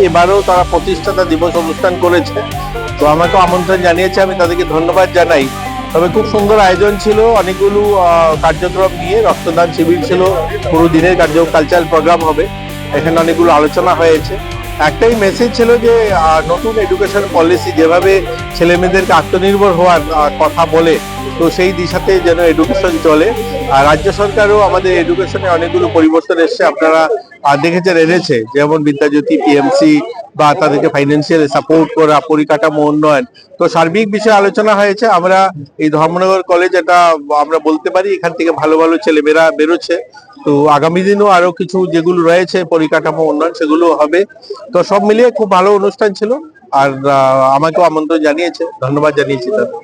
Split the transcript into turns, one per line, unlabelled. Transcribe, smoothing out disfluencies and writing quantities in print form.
এবারও তারা প্রতিষ্ঠাতা দিবস অনুষ্ঠান করেছে, তো আমাকে আমন্ত্রণ জানিয়েছে, আমি তাদেরকে ধন্যবাদ জানাই। তবে খুব সুন্দর আয়োজন ছিল, অনেকগুলো কার্যক্রম নিয়ে রক্তদান শিবির ছিল, পুরো দিনের কালচারাল প্রোগ্রাম হবে, এখানে অনেকগুলো আলোচনা হয়েছে। একটাই মেসেজ ছিল যে নতুন এডুকেশন পলিসি যেভাবে ছেলে মেয়েদেরকে আত্মনির্ভর হওয়ার কথা বলে, তো সেই দিশাতে যেন এডুকেশন চলে। আর রাজ্য সরকারও আমাদের এডুকেশনে অনেকগুলো পরিবর্তন এসছে, আপনারা দেখেছেন এনেছে, যেমন বিদ্যাজ্যোতি, পিএমসি বা তাদেরকে ফাইন্যান্সিয়াল সাপোর্ট করা, পরিকাঠামো উন্নয়ন। তো সার্বিক বিষয়ে আলোচনা হয়েছে। আমরা এই ধর্মনগর কলেজ, এটা আমরা বলতে পারি এখান থেকে ভালো ভালো ছেলেমেয়েরা বেরোচ্ছে। তো আগামী দিনও আরো কিছু যেগুলো রয়েছে পরিকাঠামো উন্নয়ন, সেগুলো হবে। তো সব মিলিয়ে খুব ভালো অনুষ্ঠান ছিল। আর আমাকেও আমন্ত্রণ জানিয়েছে, ধন্যবাদ জানিয়েছি তাদের।